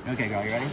Okay, girl, you ready?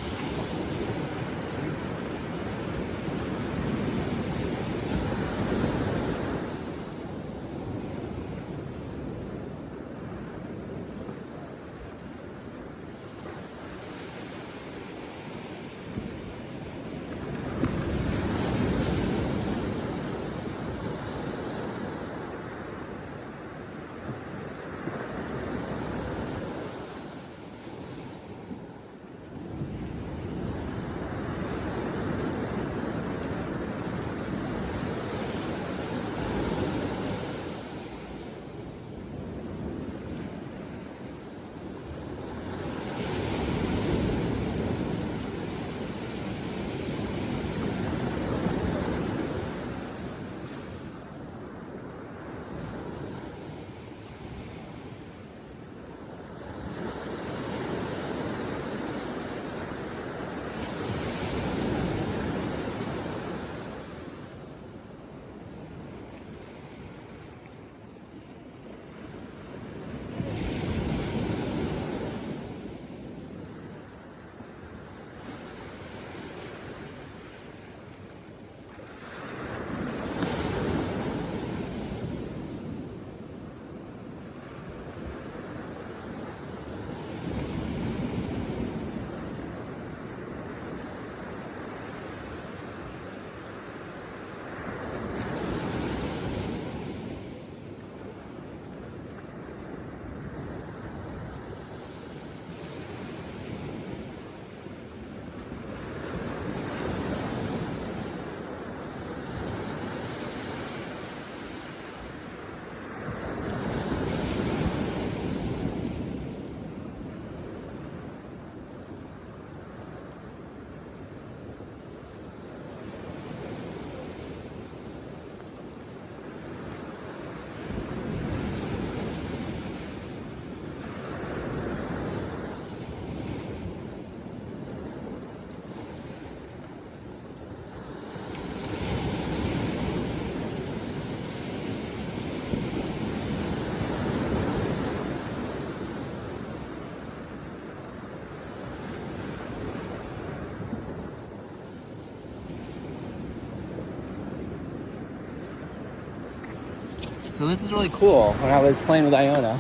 So this is really cool. When I was playing with Iona,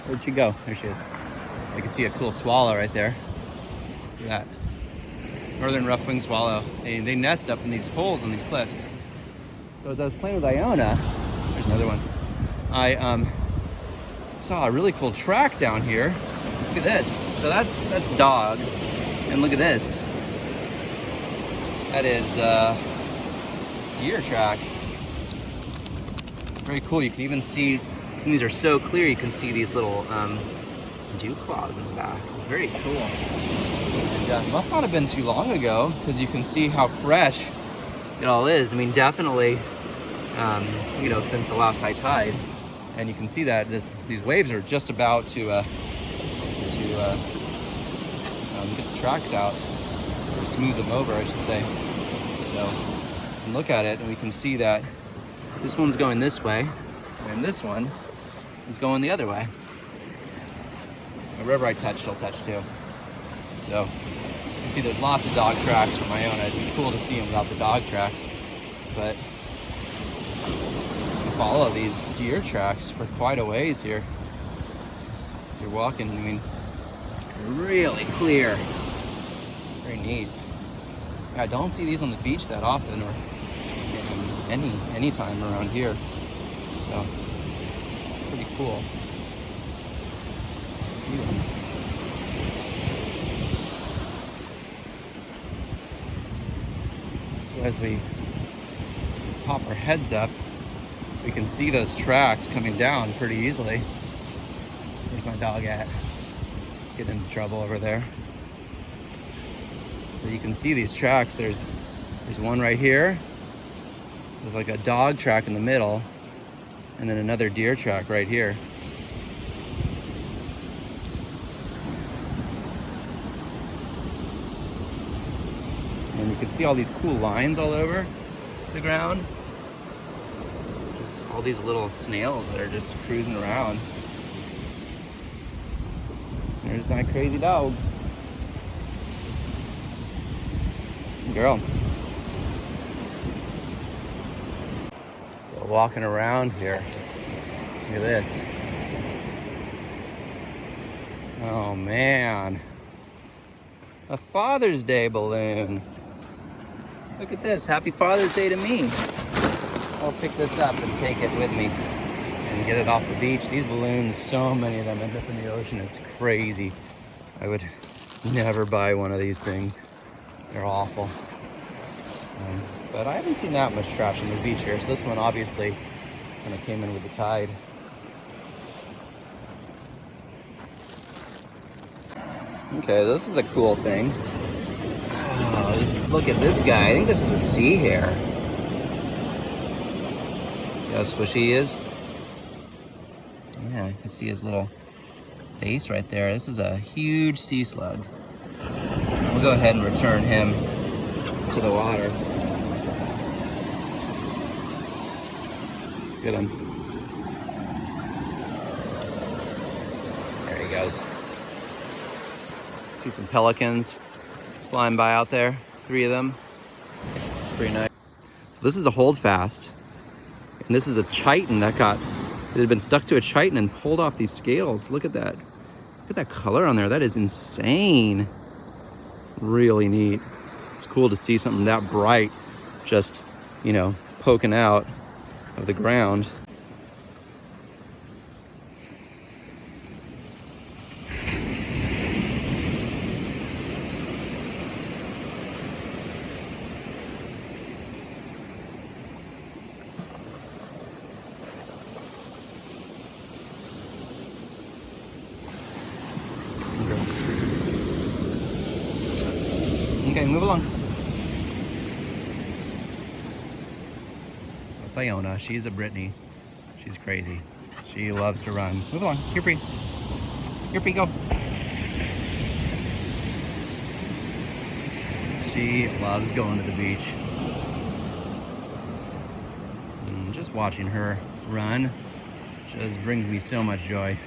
where'd she go? There she is. I can see a cool swallow right there. Look at that. Northern rough-winged swallow. They nest up in these holes on these cliffs. So as I was playing with Iona, there's another one. I saw a really cool track down here. Look at this. So that's dog. And look at this. That is deer track. Very cool. You can even see, some of these are so clear, you can see these little dew claws in the back. Very cool. And must not have been too long ago, because you can see how fresh it all is. I mean, definitely, you know, since the last high tide. And you can see that these waves are just about to get the tracks out, or smooth them over, I should say. So, you can look at it, and we can see that this one's going this way, and this one is going the other way. Wherever I touch, she'll touch too. So, you can see there's lots of dog tracks from Iona. It'd be cool to see them without the dog tracks, but you can follow these deer tracks for quite a ways here. If you're walking, I mean, really clear. Very neat. I don't see these on the beach that often, or any time around here. So, pretty cool to see them. So as we pop our heads up, we can see those tracks coming down pretty easily. Where's my dog at? Getting into trouble over there. So you can see these tracks. There's one right here. There's like a dog track in the middle, and then another deer track right here. And you can see all these cool lines all over the ground. Just all these little snails that are just cruising around. There's that crazy dog. Girl. So walking around here, look at this. Oh man, a Father's Day balloon. Look at this, happy Father's Day to me. I'll pick this up and take it with me and get it off the beach. These balloons, so many of them end up in the ocean, it's crazy. I would never buy one of these things. They're awful. But I haven't seen that much trash on the beach here, so this one obviously kind of came in with the tide. Okay, this is a cool thing. Oh, look at this guy. I think this is a sea hare. See how squishy he is? Yeah, you can see his little face right there. This is a huge sea slug. We'll go ahead and return him to the water. Get him. There he goes. See some pelicans flying by out there. 3 of them. It's pretty nice. So this is a holdfast. And this is a chiton that had been stuck to a chiton and pulled off these scales. Look at that. Look at that color on there. That is insane. Really neat. It's cool to see something that bright just, you know, poking out of the ground. Okay, move along. So it's Iona. She's a Brittany. She's crazy. She loves to run. Move along. You're free. You're free. Go. She loves going to the beach. And just watching her run just brings me so much joy.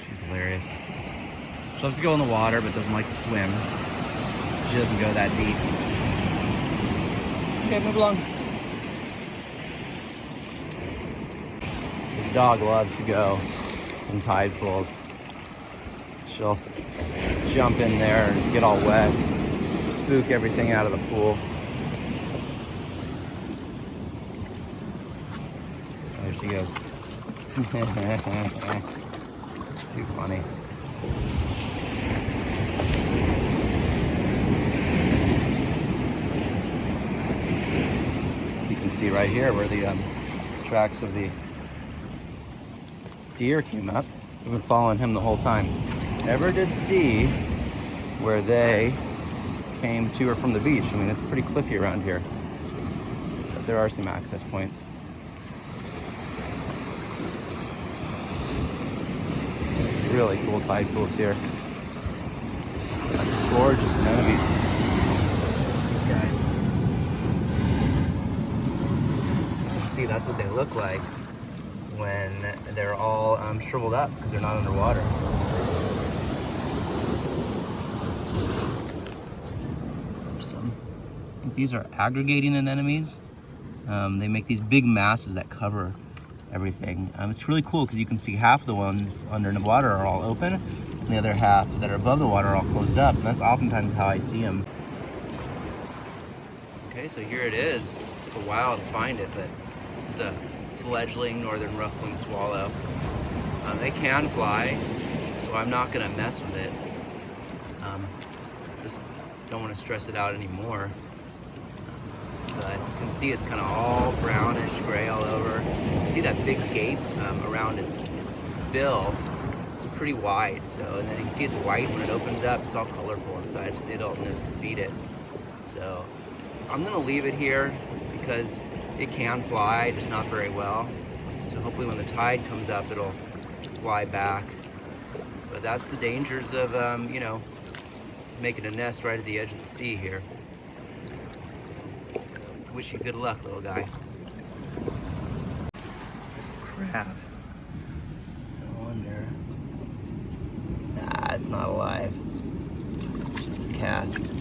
She's hilarious. She loves to go in the water, but doesn't like to swim. She doesn't go that deep. Okay, move along. This dog loves to go in tide pools. She'll jump in there and get all wet, spook everything out of the pool. There she goes. Too funny. You can see right here where the tracks of the deer came up. We've been following him the whole time. Never did see where they came to or from the beach. I mean, it's pretty cliffy around here, but there are some access points. Really cool tide pools here. Just gorgeous anemones. These guys. You can see that's what they look like when they're all shriveled up because they're not underwater. I think these are aggregating anemones. They make these big masses that cover everything. It's really cool because you can see half the ones under the water are all open and the other half that are above the water are all closed up, and that's oftentimes how I see them. Okay, so here it is. It took a while to find it, but it's a fledgling northern rough-winged swallow. They can fly, so I'm not gonna mess with it. Just don't want to stress it out anymore. But you can see it's kind of all brownish gray all over. You can see that big gape around its bill. It's pretty wide, so, and then you can see it's white when it opens up. It's all colorful inside, so the adult knows to feed it. So I'm gonna leave it here because it can fly, just not very well. So hopefully when the tide comes up, it'll fly back. But that's the dangers of, you know, making a nest right at the edge of the sea here. Wish you good luck, little guy. There's a crab. I wonder. Nah, it's not alive. It's just a cast.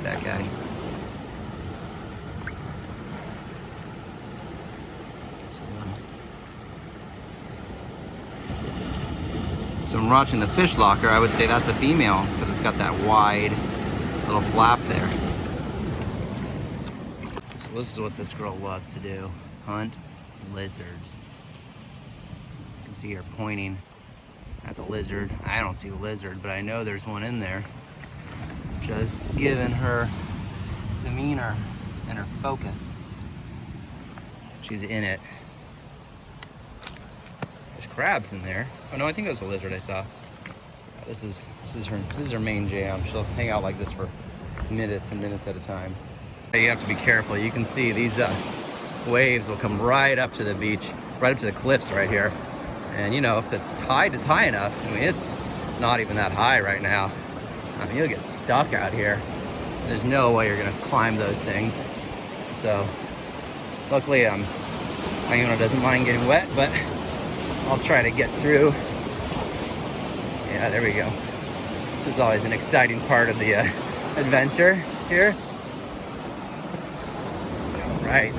That guy. So I'm watching the fish locker. I would say that's a female because it's got that wide little flap there. So this is what this girl loves to do. Hunt lizards. You can see her pointing at the lizard. I don't see the lizard, but I know there's one in there. Just giving her demeanor and her focus. She's in it. There's crabs in there. Oh no, I think it was a lizard I saw. This is her main jam. She'll hang out like this for minutes and minutes at a time. You have to be careful. You can see these waves will come right up to the beach, right up to the cliffs right here. And you know, if the tide is high enough, I mean, it's not even that high right now. I mean, you'll get stuck out here. There's no way you're gonna climb those things. So, luckily, Iona doesn't mind getting wet, but I'll try to get through. Yeah, there we go. This is always an exciting part of the adventure here. All right,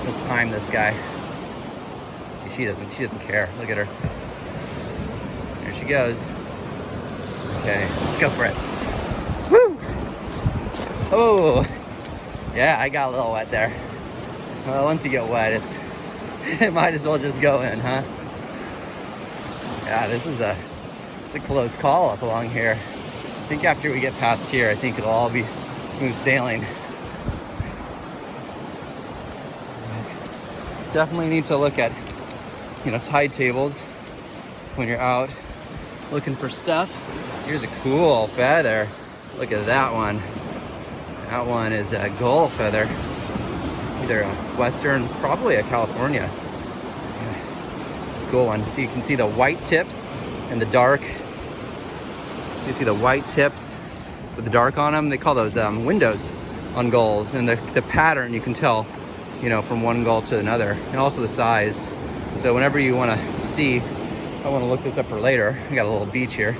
let's time this guy. See, she doesn't care. Look at her. There she goes. Okay, let's go for it. Woo! Oh, yeah, I got a little wet there. Well, once you get wet, it might as well just go in, huh? Yeah, it's a close call up along here. I think after we get past here, I think it'll all be smooth sailing. Definitely need to look at, you know, tide tables when you're out looking for stuff. Here's a cool feather. Look at that one. That one is a gull feather. Either a Western, probably a California. It's a cool one. So you can see the white tips and the dark. So you see the white tips with the dark on them. They call those windows on gulls. And the pattern you can tell, you know, from one gull to another. And also the size. So whenever you want to see, I want to look this up for later. I got a little beach here.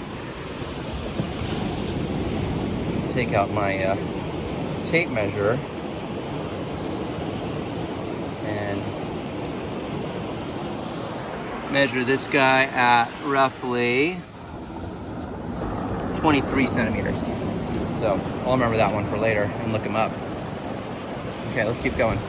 Take out my tape measure and measure this guy at roughly 23 centimeters. So I'll remember that one for later and look him up. Okay, let's keep going.